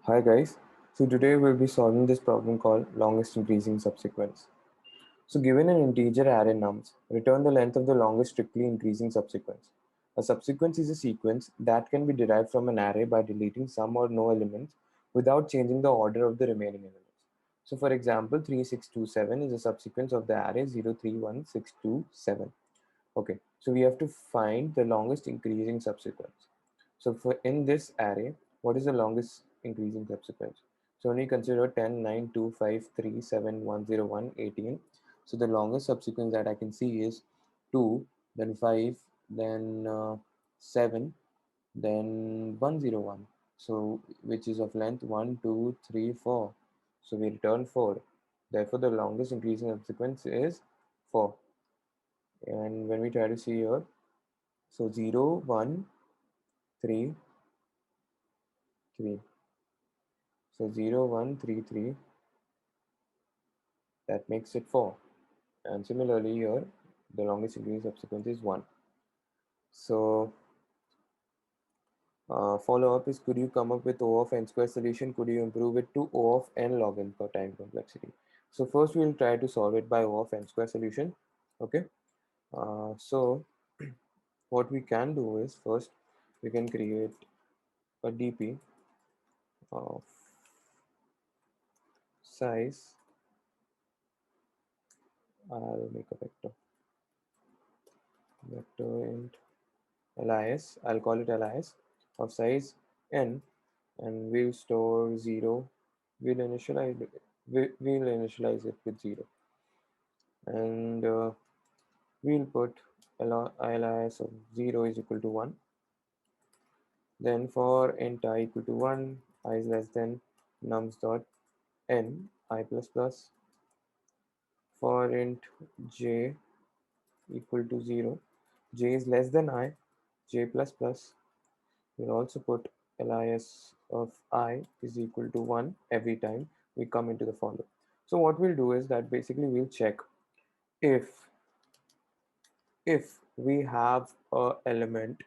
Hi guys, so today we'll be solving this problem called longest increasing subsequence. So given an integer array nums, return the length of the longest strictly increasing subsequence. A subsequence is a sequence that can be derived from an array by deleting some or no elements without changing the order of the remaining elements. So for example, 3627 is a subsequence of the array 031627. Okay, so we have to find the longest increasing subsequence. So for in this array, what is the longest increasing subsequence? So when we consider 10, 9, 2, 5, 3, 7, 1, 0, 1, 18. So the longest subsequence that I can see is 2, then 5, then 7, then 101. So which is of length 1, 2, 3, 4. So we return 4. Therefore, the longest increasing subsequence is 4. And when we try to see here, so 0, 1, 3, 3. So 0, 1, 3, 3, that makes it 4. And similarly here, the longest increasing subsequence is 1. So follow-up is, could you come up with O of n square solution? Could you improve it to O of n log n per time complexity? So first we'll try to solve it by O of n square solution. Okay. So what we can do is first we can create a DP of size. I'll make a vector int lis, I'll call it lis of size n, and we'll store 0. We'll initialize it with 0, and we'll put lis of 0 is equal to 1. Then for int I equal to 1, I is less than nums dot n I plus plus. For int j equal to 0, j is less than I, j plus plus. We'll also put lis of I is equal to 1 every time we come into the for loop. So what we'll do is that basically we'll check if we have a element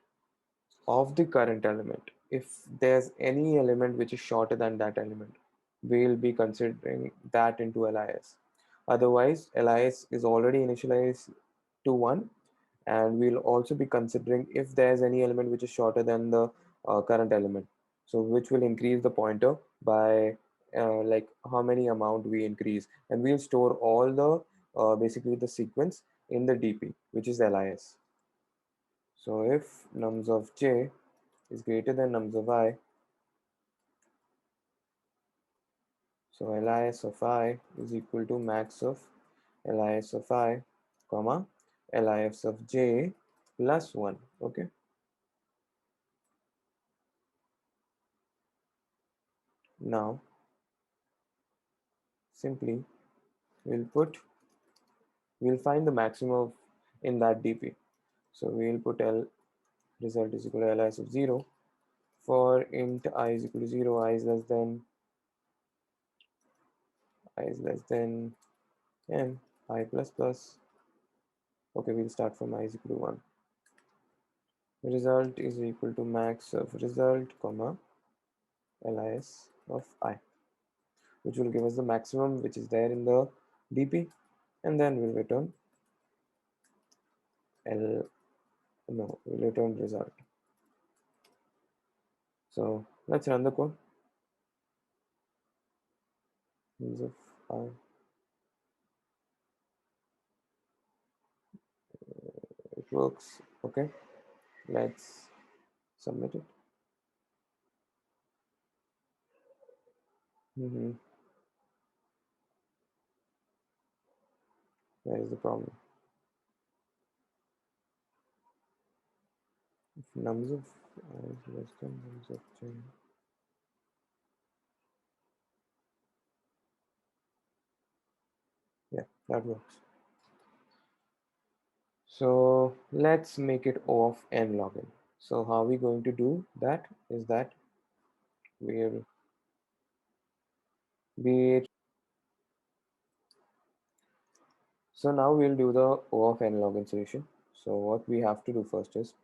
of the current element. If there's any element which is shorter than that element, we'll be considering that into lis. Otherwise, lis is already initialized to 1, and we'll also be considering if there's any element which is shorter than the current element, so which will increase the pointer by like how many amount we increase, and we'll store all the basically the sequence in the DP, which is lis. So if nums of j is greater than nums of I, so lis of I is equal to max of lis of I, comma, lis of j plus 1. Okay. Now simply we'll find the maximum in that DP. So we'll put L result is equal to lis of 0. For int I is equal to 0, I is less than m, I plus plus. Okay, we'll start from I is equal to 1. Result is equal to max of result, comma, lis of I, which will give us the maximum which is there in the DP, and then we'll return we'll return result. So let's run the code. Of I, it works. Okay, let's submit it. Where is the problem? If nums of I is less than nums of j. Yeah, that works. So let's make it O of n log n. So how are we going to do that is that we'll be so now we'll do the O of n log n solution. So what we have to do first is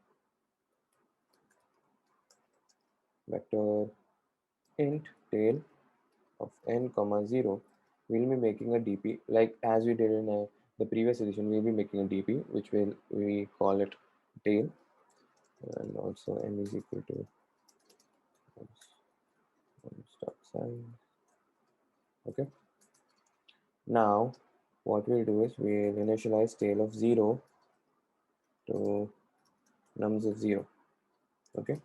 vector int tail of n comma 0, we'll be making a dp like as we did in the previous edition. We'll be making a dp which will we call it tail, and also n is equal to stop sign. Okay, now what we'll do is we'll initialize tail of 0 to nums of 0. Okay,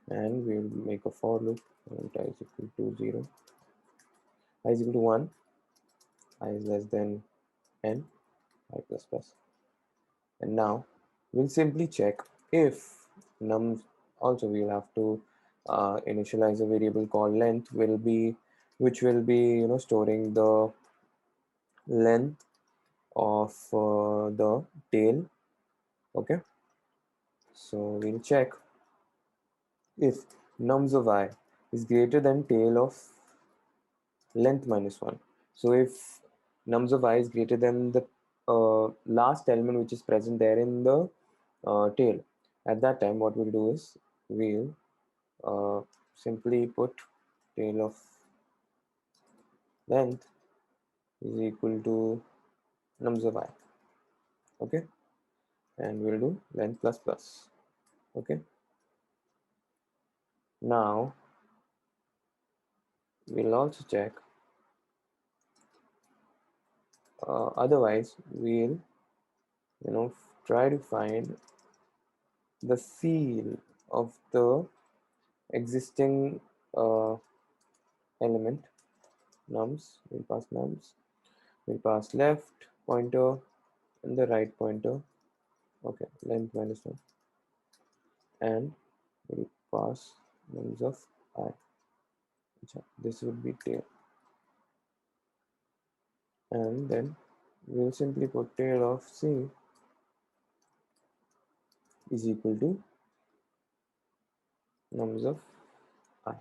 and we'll make a for loop and I is equal to 0, I is equal to 1, I is less than n, I plus plus. And now we'll simply check if nums, also we'll have to initialize a variable called length will be, which will be storing the length of the tail. Okay, so we'll check if nums of I is greater than tail of length minus 1. So if nums of I is greater than the last element which is present there in the tail, at that time what we'll do is we'll simply put tail of length is equal to nums of I. Okay, and we'll do length plus plus. Okay, now we'll also check, otherwise we'll try to find the seal of the existing element nums. We'll pass left pointer and the right pointer. Okay, length minus 1, and we'll pass nums of I. This would be tail, and then we'll simply put tail of C is equal to nums of I,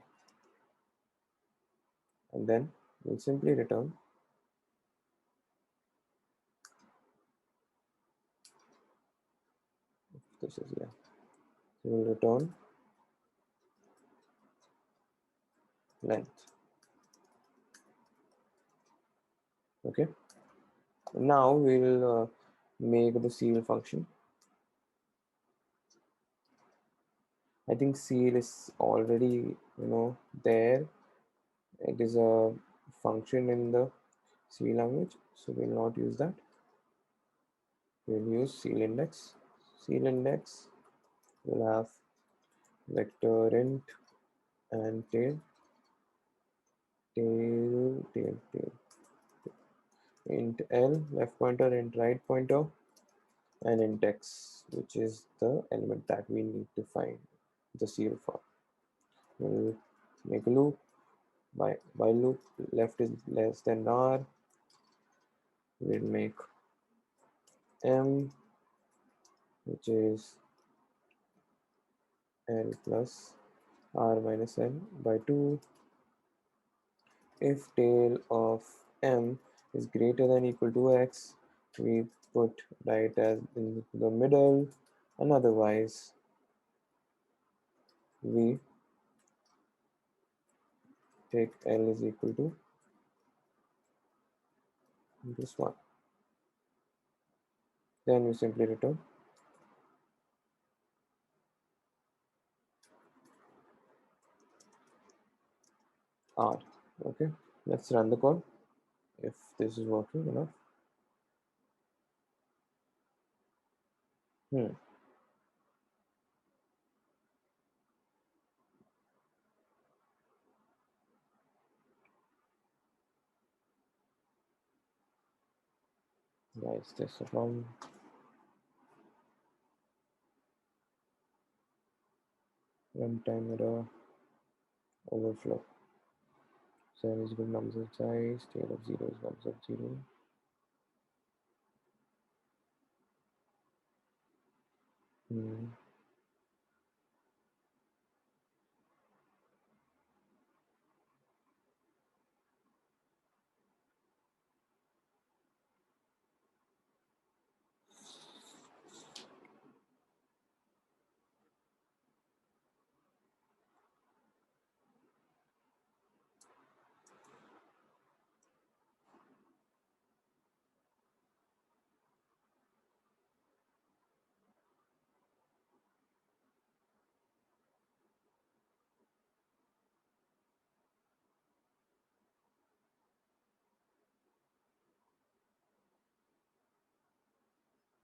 and then we'll simply return this is yeah. So we'll return length. Okay, now we'll make the seal function. I think seal is already there. It is a function in the C language, so we'll not use that. We'll use seal index. Seal index will have vector int and tail, int l left pointer, int right pointer, and int x, which is the element that we need to find the seal for. We'll make a loop. While loop left is less than r, we'll make m, which is l plus r minus n by 2. If tail of m is greater than equal to x, we put right as in the middle, and otherwise we take l is equal to this one. Then we simply return r. Okay, let's run the code if this is working enough. Guys, this is from runtime error overflow. So n is equal to nums of size, tail of 0 is nums of 0.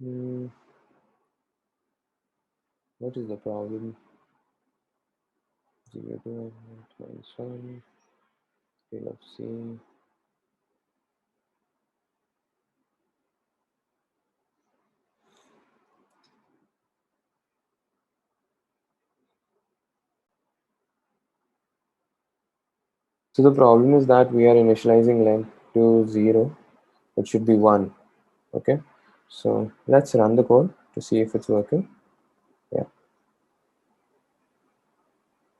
Hmm, what is the problem? 0 to minus 1, scale of C. So the problem is that we are initializing length to 0. It should be 1. Okay. So let's run the code to see if it's working. Yeah.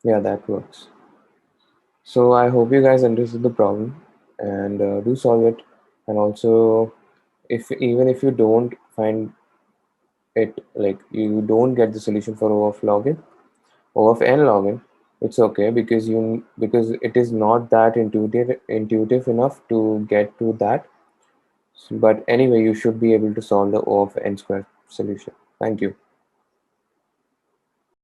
Yeah, that works. So I hope you guys understood the problem and do solve it. And also, if even if you don't find it, like you don't get the solution for O of login, O of n login, it's okay because it is not that intuitive enough to get to that. But anyway, you should be able to solve the O of n square solution. Thank you.